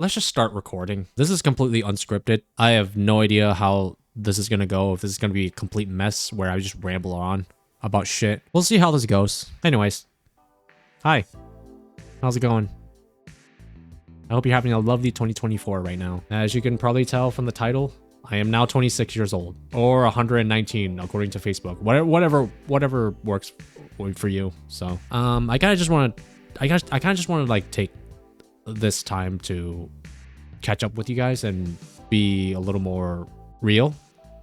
let's just start recording. This is completely unscripted. I have no idea how this is gonna go, if this is gonna be a complete mess where I just ramble on about shit. We'll see how this goes. Anyways, hi. How's it going? I hope you're having a lovely 2024 right now. As you can probably tell from the title, I am now 26 years old, or 119 according to Facebook. Whatever works for you. So, I kind of just want to like take this time to catch up with you guys and be a little more real,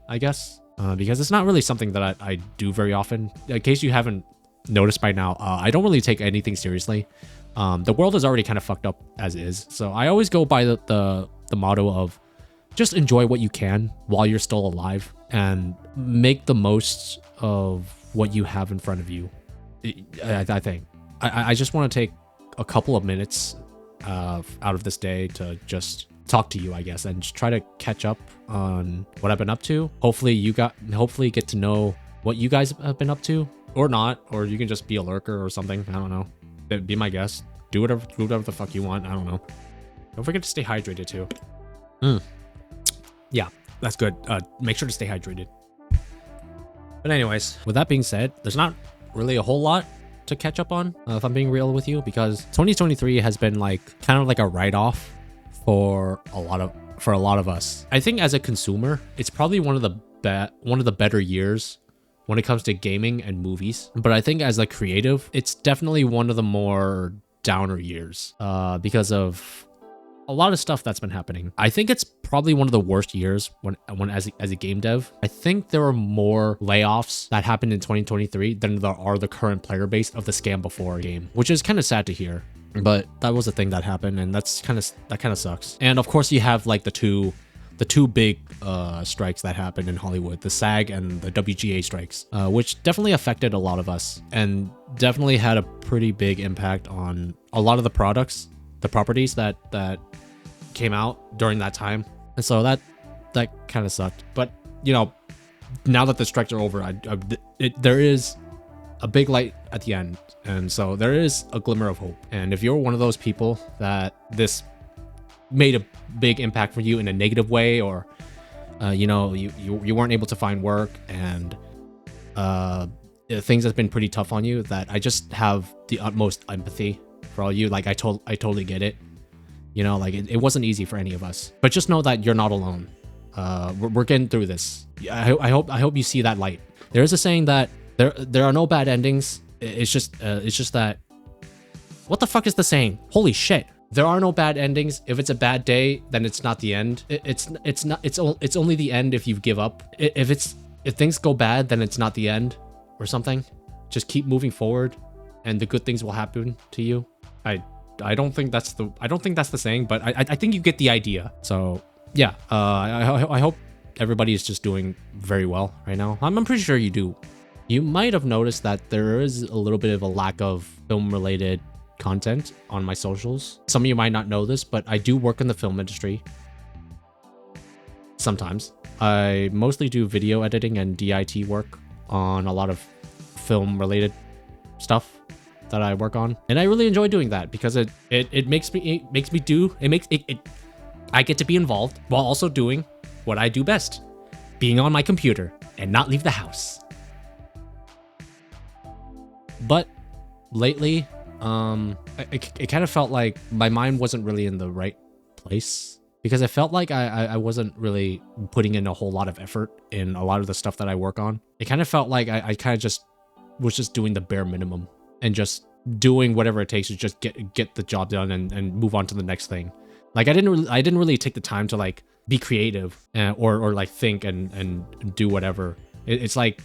I guess, because it's not really something that I do very often. In case you haven't noticed by now, I don't really take anything seriously. The world is already kind of fucked up as is, so I always go by the motto of just enjoy what you can while you're still alive and make the most of what you have in front of you. I think I just want to take a couple of minutes out of this day to just talk to you, I guess, and just try to catch up on what I've been up to. Hopefully get to know what you guys have been up to, or not, or you can just be a lurker or something. I don't know. Be my guest. Do whatever the fuck you want. I don't know. Don't forget to stay hydrated too. Yeah, that's good. Make sure to stay hydrated. But anyways, with that being said, there's not really a whole lot to catch up on, if I'm being real with you, because 2023 has been like kind of like a write-off for a lot of us. I think as a consumer, it's probably one of the better years when it comes to gaming and movies. But I think as a creative, it's definitely one of the more downer years, because of a lot of stuff that's been happening. I think it's probably one of the worst years when as a game dev. I think there are more layoffs that happened in 2023 than there are the current player base of the Scam Before game, which is kind of sad to hear. But that was a thing that happened, and that kind of sucks. And of course, you have like the two big strikes that happened in Hollywood, the SAG and the WGA strikes, which definitely affected a lot of us and definitely had a pretty big impact on a lot of the properties that came out during that time. And so that kind of sucked. But you know, now that the strikes are over, there is a big light at the end, and so there is a glimmer of hope. And if you're one of those people that this made a big impact for you in a negative way, or you know, you weren't able to find work, and things have been pretty tough on you, that I just have the utmost empathy for all you. Like I totally get it. You know, like it wasn't easy for any of us, but just know that you're not alone. We're getting through this. I hope you see that light. There is a saying that there are no bad endings. It's just that, what the fuck is the saying? Holy shit. There are no bad endings. If it's a bad day, then it's not the end. It's only the end if you give up. If things go bad, then it's not the end or something. Just keep moving forward and the good things will happen to you. I don't think that's the saying, but I think you get the idea. So yeah, I hope everybody is just doing very well right now. I'm pretty sure you do. You might have noticed that there is a little bit of a lack of film related content on my socials. Some of you might not know this, but I do work in the film industry. Sometimes I mostly do video editing and DIT work on a lot of film related stuff that I work on, and I really enjoy doing that because I get to be involved while also doing what I do best, being on my computer and not leave the house. But lately, it kind of felt like my mind wasn't really in the right place, because I felt like I wasn't really putting in a whole lot of effort in a lot of the stuff that I work on. It kind of felt like I kind of just was just doing the bare minimum and just doing whatever it takes to just get the job done and move on to the next thing. Like I didn't really take the time to like be creative or like think and do whatever. It's like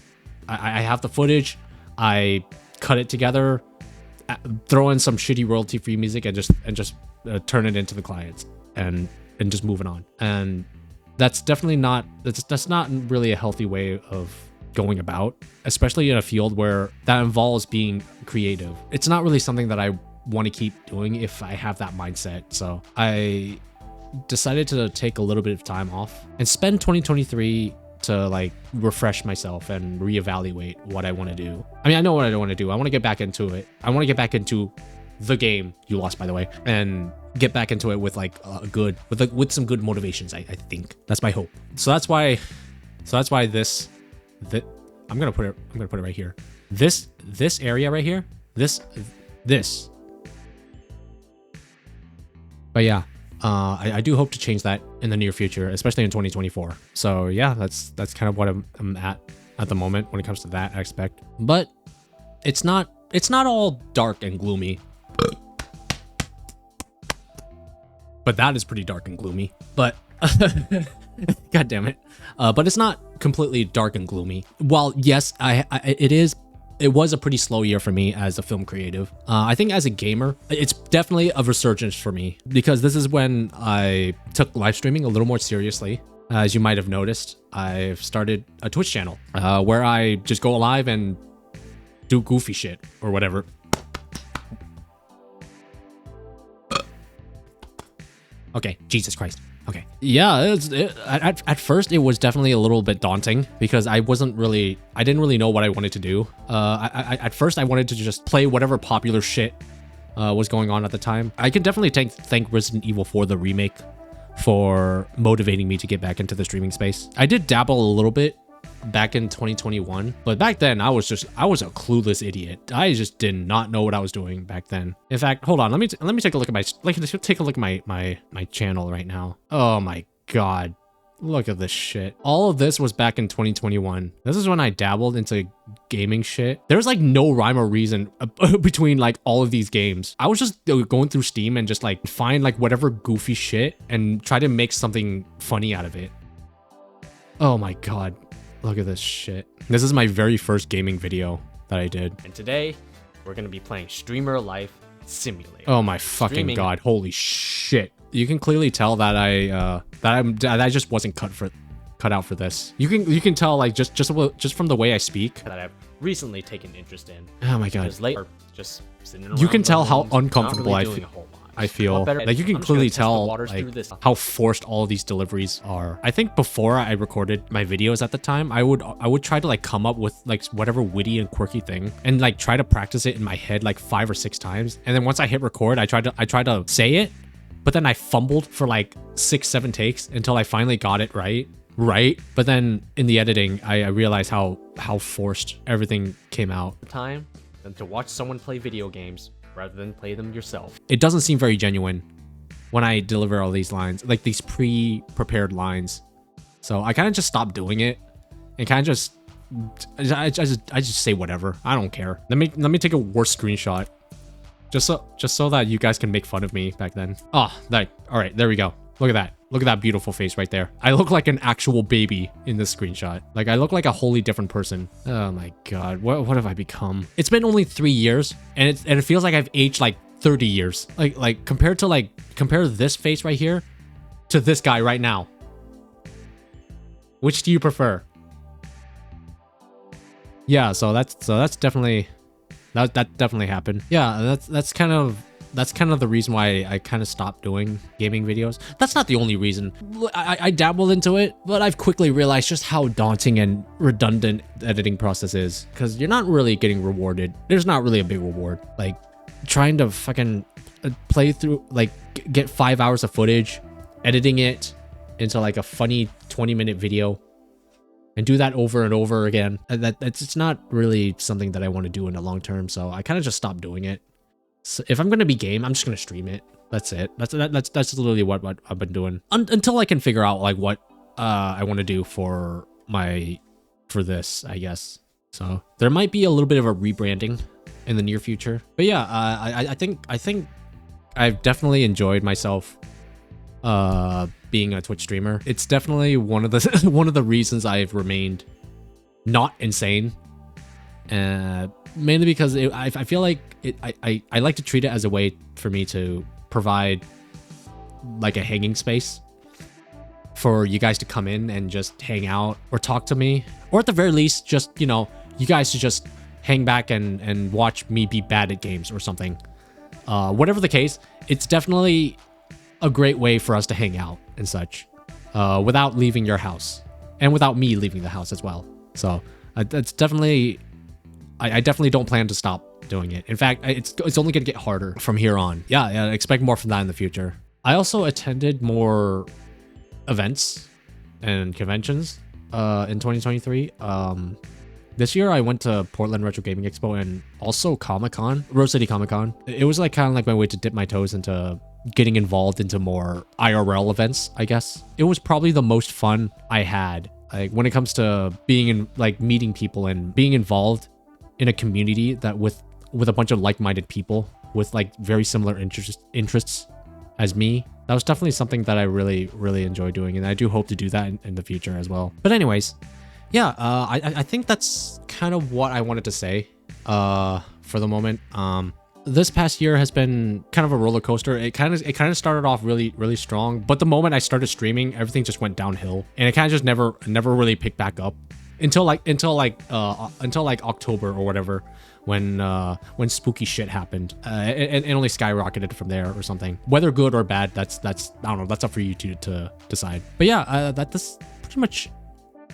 I have the footage, I cut it together, throw in some shitty royalty-free music, and just turn it into the clients and just moving on. And that's definitely not that's not really a healthy way of going about, especially in a field where that involves being creative. It's not really something that I want to keep doing if I have that mindset. So I decided to take a little bit of time off and spend 2023 to like refresh myself and reevaluate what I want to do. I mean, I know what I want to do. I want to get back into it. I want to get back into the game. You lost, by the way. And get back into it with like with some good motivations. I think that's my hope. So that's why that I'm gonna put it right here. This area right here. This. But yeah, I do hope to change that in the near future, especially in 2024. So yeah, that's kind of what I'm at the moment when it comes to that aspect. But it's not all dark and gloomy. But that is pretty dark and gloomy. But God damn it. But it's not completely dark and gloomy. While yes, it was a pretty slow year for me as a film creative. I think as a gamer, it's definitely a resurgence for me because this is when I took live streaming a little more seriously. As you might have noticed, I've started a Twitch channel where I just go live and do goofy shit or whatever. Okay, Jesus Christ. Okay. Yeah, at first it was definitely a little bit daunting because I didn't really know what I wanted to do. At first I wanted to just play whatever popular shit was going on at the time. I can definitely thank Resident Evil 4 the remake for motivating me to get back into the streaming space. I did dabble a little bit back in 2021, but back then I was a clueless idiot. I just did not know what I was doing back then. In fact, hold on, let me take a look at my channel right now. Oh my god, look at this shit. All of this was back in 2021. This is when I dabbled into gaming shit. There's like no rhyme or reason between like all of these games. I was just going through Steam and just like find like whatever goofy shit and try to make something funny out of it. Oh my god. Look at this shit. This is my very first gaming video that I did. And today, we're gonna be playing Streamer Life Simulator. Oh my fucking god, holy shit. You can clearly tell that I just wasn't cut out for this. You can tell like just from the way I speak that I've recently taken interest in. Oh my god. Just sitting around. You can tell how uncomfortable I feel. Like you can clearly tell like how forced all of these deliveries are. I think before I recorded my videos at the time, I would try to like come up with like whatever witty and quirky thing and like try to practice it in my head like 5 or 6 times. And then once I hit record, I tried to say it, but then I fumbled for like 6-7 takes until I finally got it right. But then in the editing, I realized how forced everything came out. Time than to watch someone play video games rather than play them yourself. It doesn't seem very genuine when I deliver all these lines, like these pre-prepared lines. So I kind of just stopped doing it and kind of I just say whatever. I don't care. Let me take a worse screenshot. Just so that you guys can make fun of me back then. Oh, all right, there we go. Look at that. Look at that beautiful face right there. I look like an actual baby in this screenshot. Like I look like a wholly different person. Oh my god, what have I become? It's been only 3 years, and it feels like I've aged like 30 years. Like compare this face right here to this guy right now. Which do you prefer? Yeah, so that's definitely that definitely happened. Yeah, that's kind of the reason why I kind of stopped doing gaming videos. That's not the only reason. I dabbled into it, but I've quickly realized just how daunting and redundant the editing process is because you're not really getting rewarded. There's not really a big reward. Like trying to fucking play through, like get 5 hours of footage, editing it into like a funny 20-minute video and do that over and over again. It's not really something that I want to do in the long term. So I kind of just stopped doing it. So if I'm gonna be game, I'm just gonna stream it. That's it. That's literally what I've been doing until I can figure out like what I want to do for this, I guess. So there might be a little bit of a rebranding in the near future. But yeah, I think I've definitely enjoyed myself being a Twitch streamer. It's definitely one of the reasons I've remained not insane. Mainly because I feel like I like to treat it as a way for me to provide like a hanging space for you guys to come in and just hang out or talk to me, or at the very least just, you know, you guys to just hang back and watch me be bad at games or something. Whatever the case, it's definitely a great way for us to hang out and such without leaving your house and without me leaving the house as well. So it's definitely I definitely don't plan to stop doing it. In fact, it's only gonna get harder from here on. Yeah, expect more from that in the future. I also attended more events and conventions in 2023. This year I went to Portland Retro Gaming Expo and also Comic-Con, Rose City Comic-Con. It was like kind of like my way to dip my toes into getting involved into more IRL events, I guess. It was probably the most fun I had. Like when it comes to being in like meeting people and being involved in a community that with a bunch of like-minded people with like very similar interests as me. That was definitely something that I really enjoy doing, and I do hope to do that in the future as well. But anyways, yeah, I think that's kind of what I wanted to say for the moment. This past year has been kind of a roller coaster. It kind of started off really strong, but the moment I started streaming, everything just went downhill, and it kind of just never really picked back up until October or whatever, when spooky shit happened, and only skyrocketed from there or something. Whether good or bad, that's I don't know. That's up for you to decide. But yeah, that's pretty much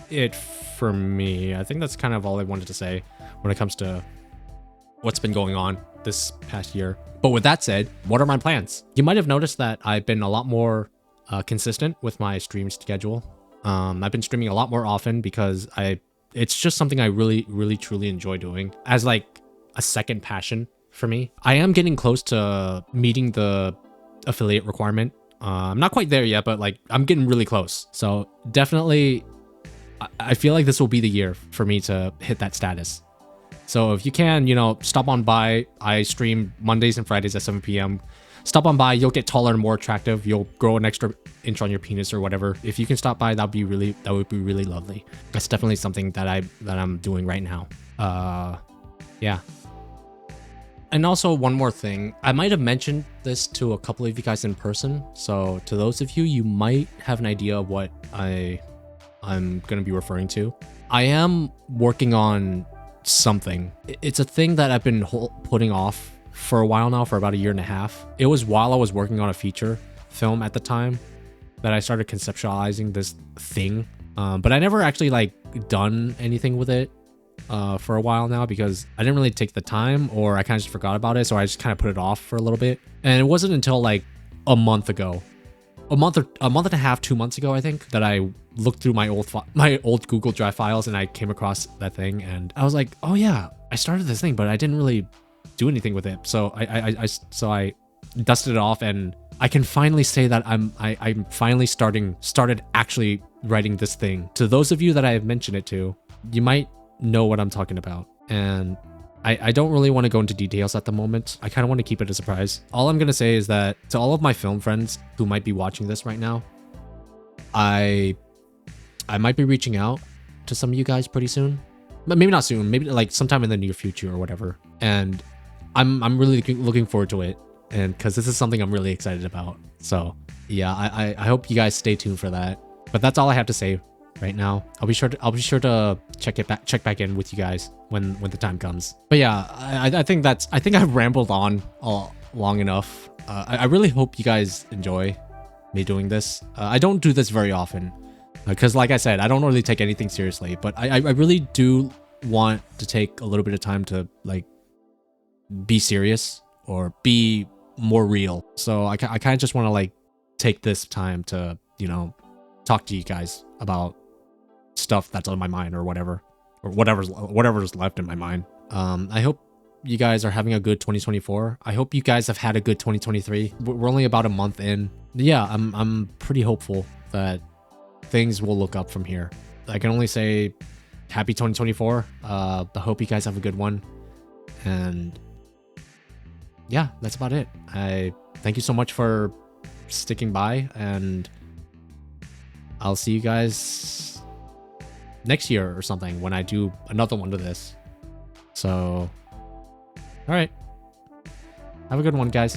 it for me. I think that's kind of all I wanted to say when it comes to what's been going on this past year. But with that said, what are my plans? You might have noticed that I've been a lot more consistent with my stream schedule. I've been streaming a lot more often because it's just something I really truly enjoy doing as like a second passion for me. I am getting close to meeting the affiliate requirement. I'm not quite there yet, but like I'm getting really close. So definitely I feel like this will be the year for me to hit that status. So if you can, stop on by. I stream Mondays and Fridays at 7 p.m. Stop on by. You'll get taller and more attractive. You'll grow an extra inch on your penis or whatever. If you can stop by, that would be really lovely. That's definitely something that I'm doing right now. Yeah. And also one more thing. I might have mentioned this to a couple of you guys in person. So to those of you, you might have an idea of what I'm going to be referring to. I am working on something. It's a thing that I've been putting off for a while now, for about 1.5 years. It was while I was working on a feature film at the time that I started conceptualizing this thing. But I never actually like done anything with it for a while now because I didn't really take the time, or I kind of just forgot about it. So I just kind of put it off for a little bit. And it wasn't until like a month and a half, 2 months ago, I think, that I looked through my old Google Drive files and I came across that thing, and I was like, oh yeah, I started this thing, but I didn't really do anything with it. So I dusted it off, and I can finally say that I'm finally started actually writing this thing. To those of you that I have mentioned it to, you might know what I'm talking about, and I don't really want to go into details at the moment. I kind of want to keep it a surprise. All I'm going to say is that to all of my film friends who might be watching this right now, I might be reaching out to some of you guys pretty soon. But maybe not soon, maybe like sometime in the near future or whatever. And I'm really looking forward to it, and because this is something I'm really excited about. So yeah, I hope you guys stay tuned for that. But that's all I have to say right now. I'll be sure to check back in with you guys when the time comes. But yeah, I think I've rambled on long enough. I really hope you guys enjoy me doing this. I don't do this very often because, like I said, I don't really take anything seriously. But I really do want to take a little bit of time to like be serious or be more real. So I kind of just want to like take this time to talk to you guys about stuff that's on my mind or whatever's left in my mind. I hope you guys are having a good 2024. I hope you guys have had a good 2023. We're only about a month in. Yeah, I'm pretty hopeful that things will look up from here. I can only say happy 2024. I hope you guys have a good one. And yeah, that's about it. I thank you so much for sticking by, and I'll see you guys next year or something when I do another one to this. So, all right. Have a good one, guys.